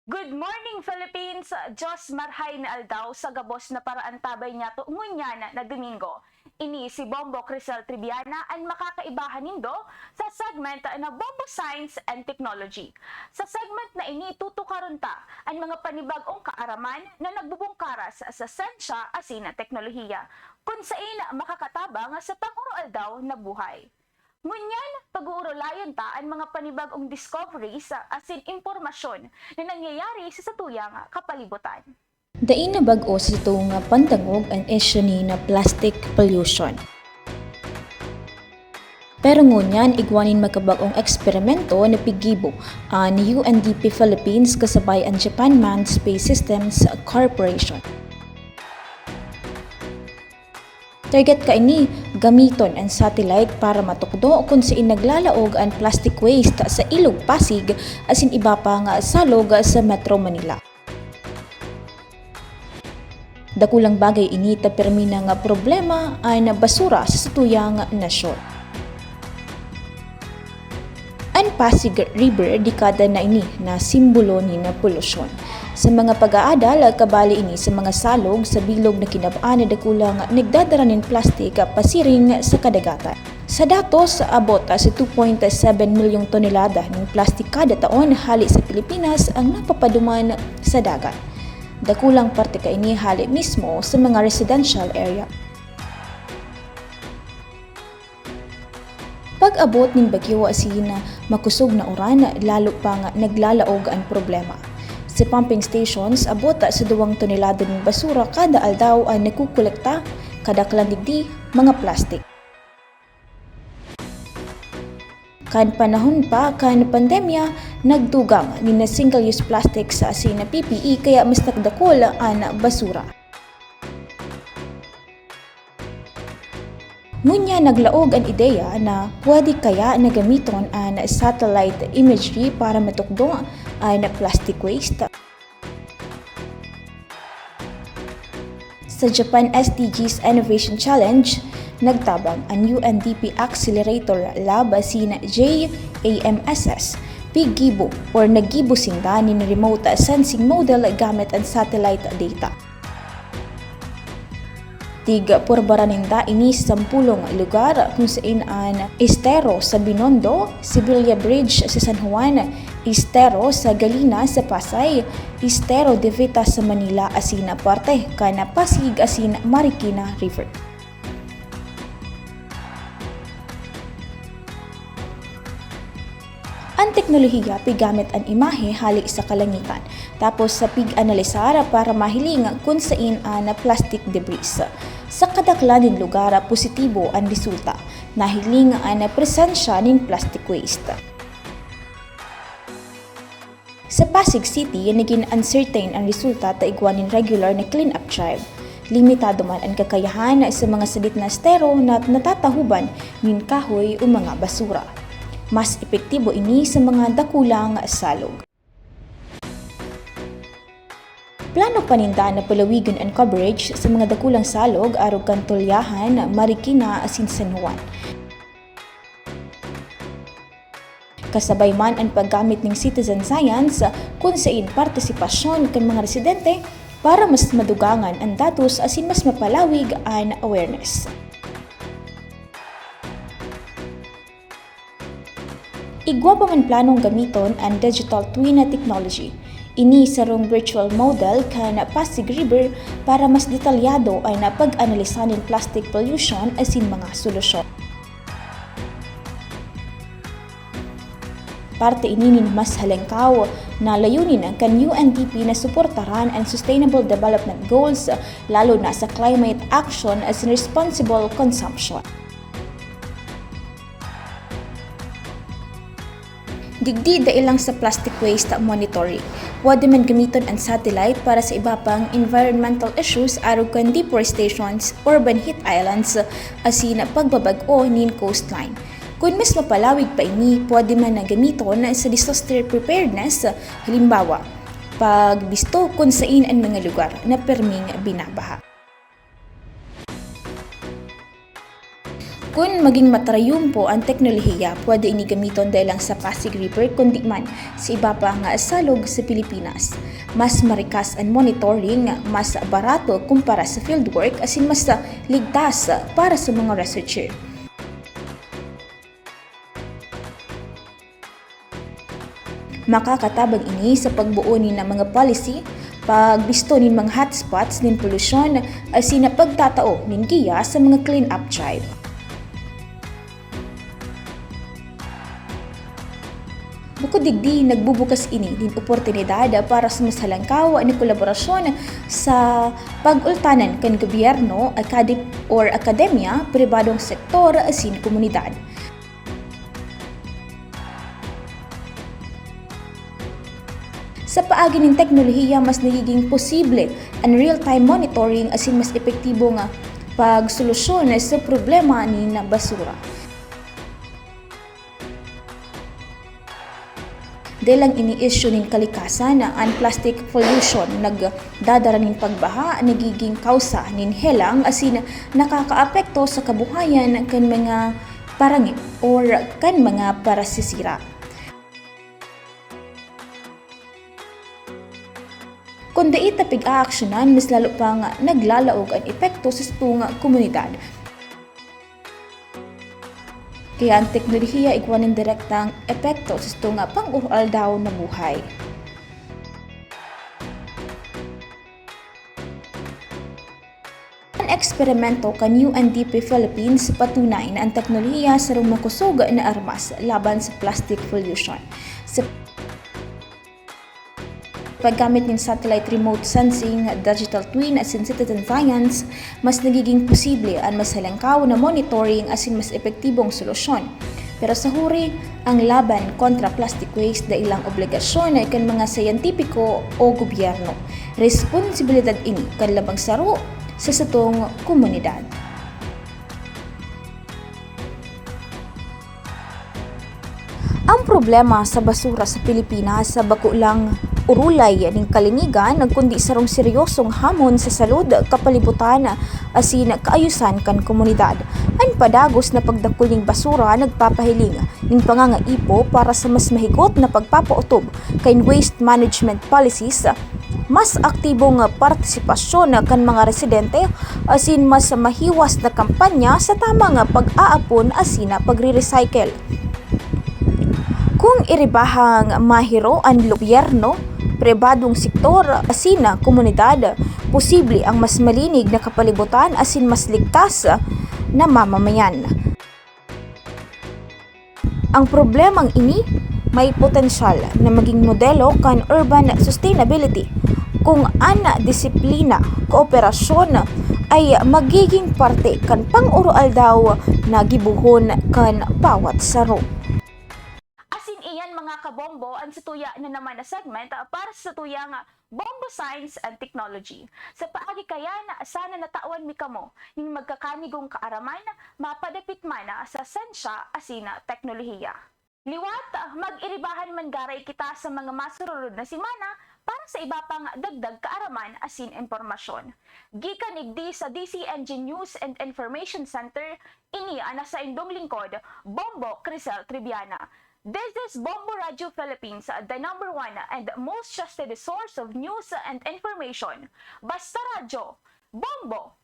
Good morning, Philippines! Diyos marhay na aldaw sa gabos na paraan tabay niya to ngunyan na Domingo. Ini si Bombo Crisel Triviana ang makakaibahan nindo sa segment na Bombo Science and Technology. Sa segment na ini tutukaron ta ang mga panibagong kaaraman na nagbubungkaras sa sensya asin teknolohiya kung saan makakatabang sa pang-ural daw na buhay. Ngunyan, pag-uurolayan ta ang mga panibagong discoveries asin impormasyon na nangyayari sa satuyang kapalibutan. Dain na bag-o sa ito nga pantangog ang issue ni na plastic pollution. Pero ngunyan, igwanin magkabagong eksperimento na pigibo ang UNDP Philippines kasabay ang Japan Manned Space Systems Corporation. Target ka ini gamiton ang satellite para matukdo kung saan naglalaog ang plastic waste sa Ilog Pasig asin iba pa nga salog sa Metro Manila. Dakulang bagay ini ta permi na nga problema ay na basura sa satuyang nasyon. Ang Pasig River dekada na ini na simbolo ni na polusyon. Sa mga pag-aadal, kabali ini sa mga salog sa bilog na kinabaan na dakulang nagdadara ng plastik pasiring sa kadagatan. Sa datos, abot sa 2.7 milyong tonelada ng plastik kada taon hali sa Pilipinas ang napapaduman sa dagat. Dakulang parte ka ini hali mismo sa mga residential area. Pag-abot ng bagyo asin makusog na uran, lalo pa nga naglalaog ang problema. Sa pumping stations, abot sa 2 tonelada ng basura kada aldaw ay nakukolekta kada klandigdi mga plastik. Kan panahon pa kan pandemya, nagdugang ni na single-use plastic sa asin na PPE kaya mas nagdakol ang basura. Ngunya naglaog ang ideya na pwede kaya nagamiton ang satellite imagery para matukdo ang plastic waste. Sa Japan SDGs Innovation Challenge, nagtabang ang UNDP Accelerator Lab sina JAMSS, Pigibo or nagibo sinda ni remote sensing model gamit ang satellite data. Tiga purbaraninda ini sa 10 lugar kung saan ang Estero sa Binondo, Sibilia Bridge sa San Juan, Estero sa Galina sa Pasay, Estero de Vita sa Manila asina parte kana Pasig asin Marikina River. Ang teknolohiya pigamit ang imahe hali sa kalangitan, tapos sa pig-analisar para mahiling kung saan ang plastic debris. Sa kadaklan ng lugar, positibo ang resulta, nahiling ang presensya ng plastic waste. Sa Pasig City, naging uncertain ang resulta ta igwanin regular na clean-up drive. Limitado man ang kakayahan sa mga salit na estero na natatahuban ng kahoy o mga basura. Mas epektibo ini sa mga dakulang salog. Plano paninda na palawigan ang coverage sa mga dakulang salog arog Kantolyahan, Marikina asin San Juan. Kasabay man ang paggamit ng citizen science kung saan partisipasyon kan mga residente para mas madugangan ang datos asin mas mapalawig ang awareness. Igwa pa man planong gamiton ang digital twin na technology. Ini sarong virtual model kan Pasig River para mas detalyado ay napag-analisa ng plastic pollution asin mga solusyon. Parte ini nin mas halengkaw na layunin ang kan UNDP na suportaran ang Sustainable Development Goals lalo na sa climate action as responsible consumption. Digdi dailang sa plastic waste monitoring. Pwede man gamiton ang satellite para sa iba pang environmental issues arog kan deforestations, urban heat islands, asin pagbabag-o nin coastline. Kung mas mapalawig pa ini, pwede man na gamiton sa disaster preparedness, halimbawa, pagbisto kung saan ang mga lugar na perming binabaha. Kung maging matrayumpo ang teknolohiya, pwede ini gamiton dahil lang sa Pasig River kundi man sa iba pa nga salog sa Pilipinas. Mas marikas ang monitoring, mas barato kumpara sa fieldwork asin mas ligtas para sa mga researcher. Makakatabang ini sa pagbuo ni ng mga policy, pagbisto nin mga hotspots nin polusyon, asin na pagtatao nin giya sa mga clean-up drive. Bukod digdi, nagbubukas ini din oportunidad para sa mas halangkaw ni kolaborasyon sa pag-ultanan kan gobyerno, akademya, pribadong sektor, asin komunidad. Sa paagi ng teknolohiya, mas nagiging posible ang real-time monitoring asin mas epektibo nga pagsolusyon sa problema ni na basura. Dahil lang ini-issue ng kalikasan na ang plastic pollution nagdadara ng pagbaha, nagiging kausa ng helang asin nakakaapekto sa kabuhayan kan mga parangip or kan mga parasisira. Kung dait na pig-aaksyonan, mas lalo pang naglalaog ang epekto sa itong komunidad. Kaya ang teknolohiya igwan ng direktang epekto sa itong pang-ural daw na buhay. Ang eksperimento kan UNDP Philippines patunay na ang teknolohiya sa rumakusog na armas laban sa plastic pollution. Sa paggamit ng satellite remote sensing, digital twin asin citizen science, mas nagiging posible ang mas halangkaw na monitoring asin mas epektibong solusyon. Pero sa huri, ang laban kontra plastic waste da ilang obligasyon ay kan mga sayantipiko o gobyerno. Responsibilidad ini kan labang saro sa satong komunidad. Ang problema sa basura sa Pilipinas sa bako lang urulay ning kalinigan kundi sarong seryosong hamon sa salud, kapalibutan asin kaayusan kan komunidad. Ang padagos na pagdakul ning basura nagpapahiling ning pangangaipo para sa mas mahigot na pagpapautob kay waste management policies, mas aktibong partisipasyon kan mga residente asin mas mahiwas na kampanya sa tamang pag-aapon asin pagre-recycle. Kung iribahang mahiro ang gobyerno, pribadong sektor asin komunidad, posible ang mas malinig na kapalibutan asin mas ligtas na mamamayan. Ang problemang ini may potensyal na maging modelo kan urban sustainability kung ang disiplina, kooperasyon ay magiging parte kan pang-urual daw na gibuhon kan bawat saro. Iyan mga kabombo ang situya na naman na segment para sa tuyang Bombo Science and Technology. Sa paagi kaya na sana natawan mi kamo ning magkakanigong kaaraman mapadapit man sa sensya asina teknolohiya. Liwat mag-iribahan man garay kita sa mga masurulod na simana para sa iba pang dagdag kaaraman asin impormasyon. Gikan igdi sa DCNG News and Information Center, ini ana sa indong lingkod, Bombo Crisel Triviana. This is Bombo Radio Philippines, the number one and most trusted source of news and information. Basta radyo, Bombo!